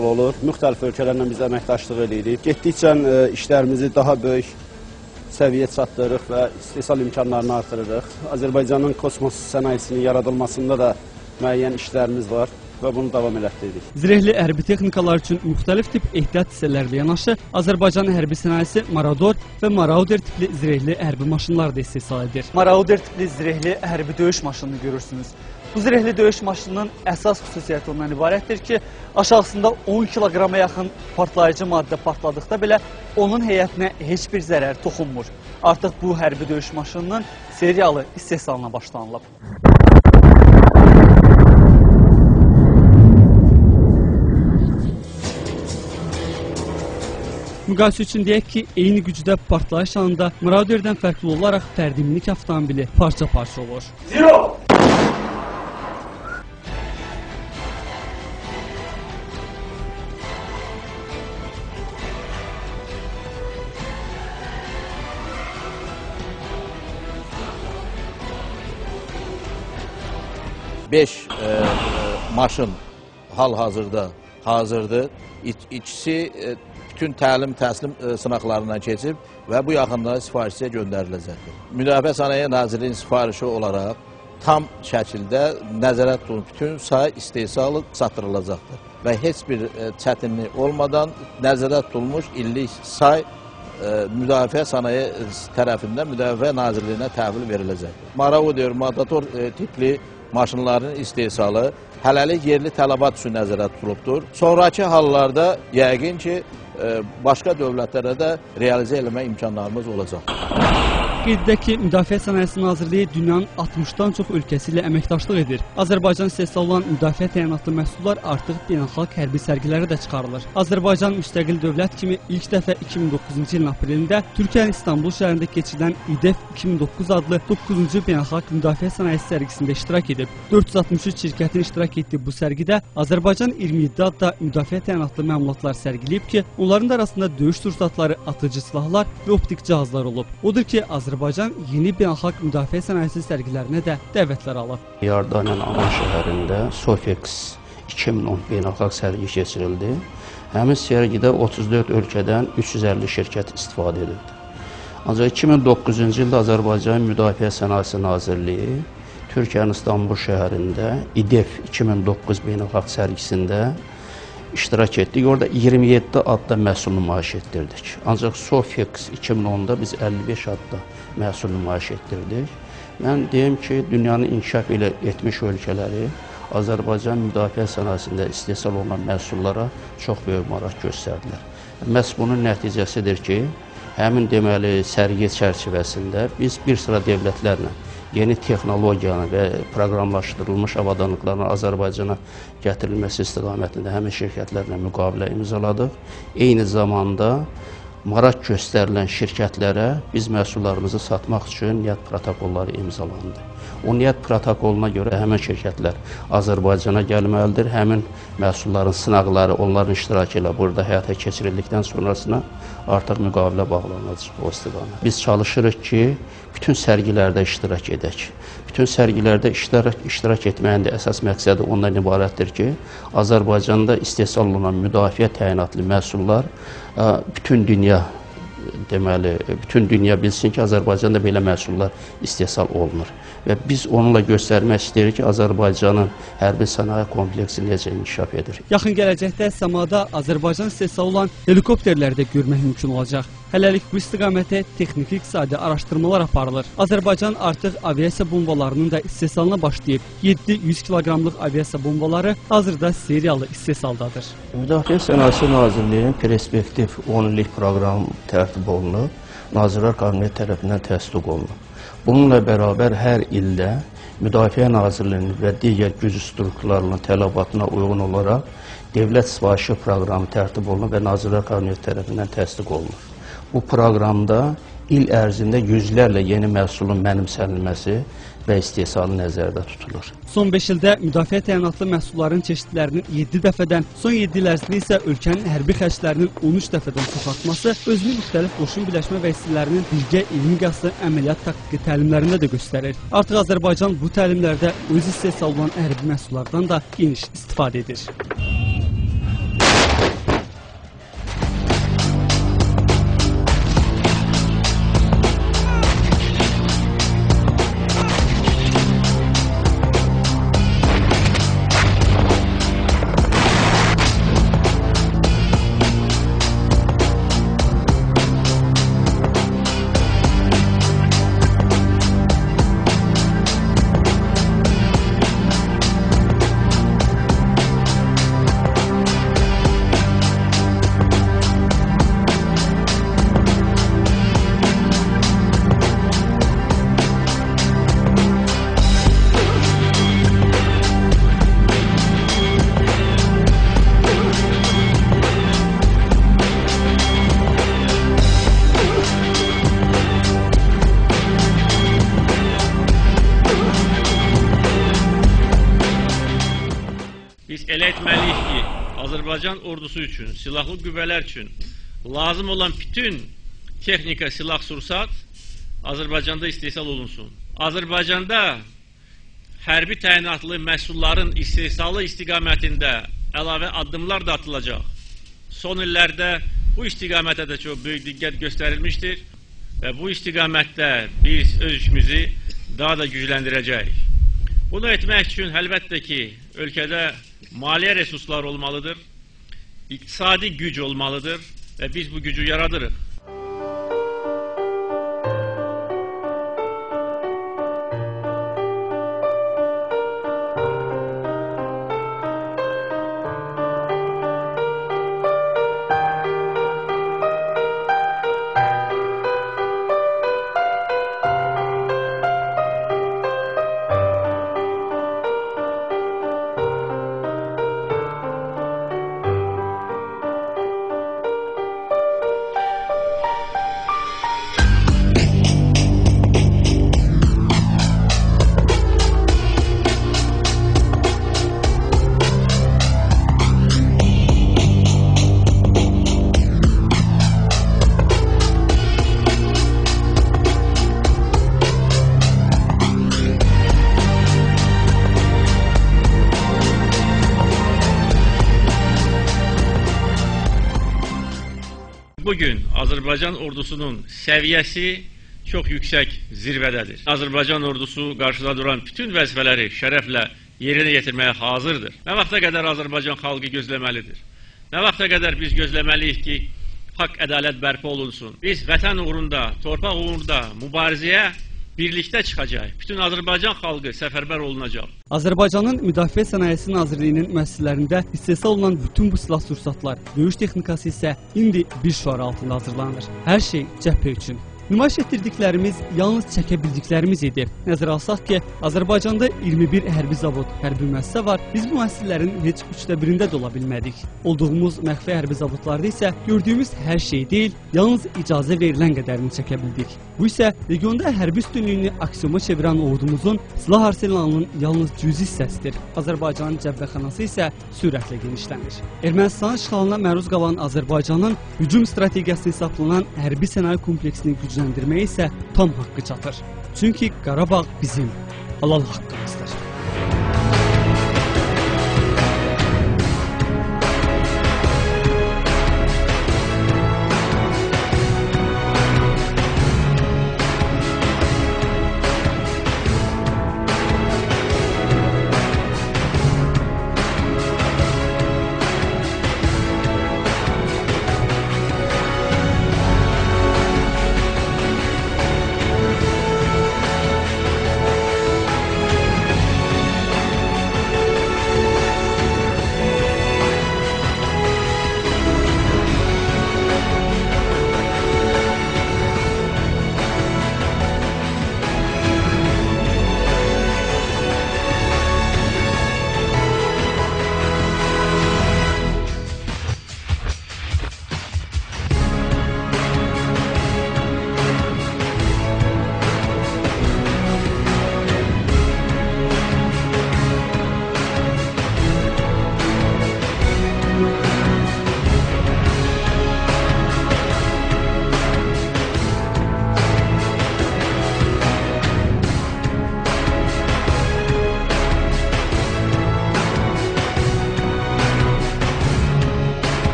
olur. Müxtəlif ölkələrlə biz əməkdaşlıq edirik. Getdikcə işlərimizi daha böyük səviyyə çatdırırıq və istehsal imkanlarını artırırıq. Azərbaycanın kosmos sənayesinin yaradılmasında da müəyyən işlərimiz var və bunu davam elətdiririk. Zirehli hərbi texnikalar üçün müxtəlif tip ehtiyat hissələrlə yanaşı, Azərbaycan hərbi sənayesi Marador və Marauder tipli zirehli hərbi maşınlar da istehsal edir. Marauder tipli zirehli hərbi döyüş maşınını görürsünüz. Bu zirehli döyüş maşınının əsas xüsusiyyəti ondan ibarətdir ki, aşağısında 10 kiloqrama yaxın partlayıcı maddə partladıqda belə onun heyətinə heç bir zərər toxunmur. Artıq bu hərbi döyüş maşınının seriyalı istehsalına başlanılıb. Müqayisə üçün deyək ki, eyni gücdə partlayış anında Marauderdən fərqli olaraq fərdi minik avtomobili parça-parça olur. Zero! Beş maşın hal-hazırda hazırdır. İkisi bütün təlim-təhsil sınaqlarından keçib və bu yaxında sifarişə göndəriləcəkdir. Müdafiə Sənaye Nazirliyinin sifarişi olaraq tam şəkildə nəzərdə tutulmuş bütün say istehsalı çatdırılacaqdır və heç bir çətinlik olmadan nəzərdə tutulmuş illik say Müdafiə Sənaye tərəfindən Müdafiə Nazirliyinə təhvil veriləcəkdir. Marauder, Matador tipli maşınların istehsalı hələlik yerli tələbat üçün nəzərdə tutulubdur. Sonraki hallarda yəqin ki, başqa dövlətlərə də realizə eləmə imkanlarımız olacaq. Qeyd edək ki, Müdafiə Sənayesi Nazirliyi dünyanın 60-dan çox ölkəsi ilə əməkdaşlıq edir. Azərbaycan istehsal olan müdafiə təyinatlı məhsullar artıq beynəlxalq hərbi sərgilərə də çıxarılır. Azərbaycan müstəqil dövlət kimi ilk dəfə 2009-cu ilin aprelində Türkiyənin İstanbul şəhərində keçirilən İDEF 2009 adlı 9-cu beynəlxalq müdafiə sənayesi sərgisində iştirak edib. 463 şirkətin iştirak etdiyi bu sərgidə Azərbaycan 27 adda müdafiə təyinatlı məmulatlar sərgiləyib ki, onların da arasında döyüş sursatları, atıcı silahlar və optik cihazlar olub. Odur ki, Azərbaycan yeni beynəlxalq müdafiə sənayesi sərgilərinə də dəvətlər alıb. Yardaniyanın Aman şəhərində Sofex 2010 beynəlxalq sərgi keçirildi. Həmin sərgidə 34 ölkədən 350 şirkət istifadə edildi. Ancaq 2009-cu ildə Azərbaycan Müdafiə Sənayesi Nazirliyi Türkiyənin İstanbul şəhərində İDEF 2009 beynəlxalq sərgisində iştirak etdik. Orada 27 adda məhsul nümayiş etdirdik. Ancaq Sofex 2010-da biz 55 adda məhsul nümayiş etdirdik. Mən deyim ki, dünyanın inkişaf etmiş ölkələri Azərbaycan müdafiə sənayesində istehsal olunan məhsullara çox böyük maraq göstərdilər. Məhz bunun nəticəsidir ki, həmin deməli sərgi çərçivəsində biz bir sıra dövlətlərlə yeni texnologiyanı və proqramlaşdırılmış avadanlıqların Azərbaycana gətirilməsi istiqamətində həmin şirkətlərlə müqavilə imzaladıq. Eyni zamanda maraq göstərilən şirkətlərə biz məhsullarımızı satmaq üçün niyyət protokolları imzalandı. O niyyət protokoluna görə həmin şirkətlər Azərbaycana gəlməlidir. Həmin məhsulların sınaqları onların iştirakı ilə burada həyata keçirildikdən sonrasına artıq müqavilə bağlanacaq o istiqamət. Biz çalışırıq ki, bütün sərgilərdə iştirak edək. Bütün sərgilərdə iştirak etməyin də əsas məqsədi ondan ibarətdir ki, Azərbaycanda istehsal olunan müdafiə təyinatlı məhsullar bütün dünya bilsin ki, Azərbaycanda belə məhsullar istehsal olunur. Və biz onunla göstərmək istəyirik ki, Azərbaycanın hərbi sənaye kompleksi necə inkişaf edir. Yaxın gələcəkdə səmada Azərbaycan istehsal olan helikopterləri də görmək mümkün olacaq. Hələlik bu istiqamətə texniki iqtisadi araşdırmalar aparılır. Azərbaycan artıq aviasiya bombalarının da istehsalına başlayıb. 700 kiloqramlıq aviasiya bombaları hazırda seriyalı istehsaldadır. Müdafiə Sənayesi Nazirliyinin perspektiv 10 illik proqram tərtib olunub, Nazirlər Kabineti tərəfindən təsdiq olunub. Bununla bərabər hər ildə Müdafiə Nazirliyinin və digər güc strukturlarının tələbatına uyğun olaraq dövlət sifarişi proqramı tərtib olunub və Nazirlər Kabineti tərəfindən təsdiq olunur. Bu proqramda il ərzində yüzlərlə yeni məhsulun mənimsənilməsi və istehsalı nəzərdə tutulur. Son 5 ildə müdafiə təyinatlı məhsulların çeşidlərinin 7 dəfədən, son 7 il ərzində isə ölkənin hərbi xərclərinin 13 dəfədən çox artması özünü müxtəlif qoşun birləşmə və hissələrinin birgə ilmi qaslı əməliyyat taktiki təlimlərində də göstərir. Artıq Azərbaycan bu təlimlərdə öz istehsal olunan hərbi məhsullardan da geniş istifadə edir. Azərbaycan ordusu üçün, silahlı qüvvələr üçün lazım olan bütün texnika, silah-sursat Azərbaycanda istehsal olunsun. Azərbaycanda hərbi təyinatlı məhsulların istehsalı istiqamətində əlavə addımlar da atılacaq. Son illərdə bu istiqamətə də çox böyük diqqət göstərilmişdir və bu istiqamətdə biz öz işimizi daha da gücləndirəcəyik. Bunu etmək üçün əlbəttə ki, ölkədə maliyyə resursları olmalıdır, iqtisadi güc olmalıdır və biz bu gücü yaradırıq. Bugün Azərbaycan ordusunun səviyyəsi çox yüksək zirvədədir. Azərbaycan ordusu qarşıda duran bütün vəzifələri şərəflə yerinə yetirməyə hazırdır. Nə vaxta qədər Azərbaycan xalqı gözləməlidir? Nə vaxta qədər biz gözləməliyik ki, haqq, ədalət bərpa olunsun? Biz vətən uğrunda, torpaq uğrunda mübarizəyə birlikdə çıxacaq. Bütün Azərbaycan xalqı səfərbər olunacaq. Azərbaycanın Müdafiə Sənayesi Nazirliyinin müəssisələrində istehsal olunan bütün bu silah-sursatlar, döyüş texnikası isə indi bir şüar altında hazırlanır. Hər şey cəbhə üçün. Nümayiş etdirdiklərimiz yalnız çəkə bildiklərimiz idi. Nəzərə alsaq ki, Azərbaycanda 21 hərbi zavod, hərbi müəssisə var. Biz bu müəssisələrin heç 1/3-də də ola bilmədik. Olduğumuz məxfi hərbi zavodlarda isə gördüyümüz hər şey deyil, yalnız icazə verilən qədərini çəkə bildik. Bu isə regionda hərbi üstünlüyünü aksiyona çevirən ordumuzun silah arsenalının yalnız cüzi hissəsidir. Azərbaycanın cəbhəxanası isə sürətlə genişlənir. Ermənistanın işğalına məruz qalan Azərbaycanın hücum strategiyası hesablanan hərbi sənaye kompleksini gücləndirməyə isə tam haqqı çatır. Çünki Qarabağ bizim halal haqqımızdır.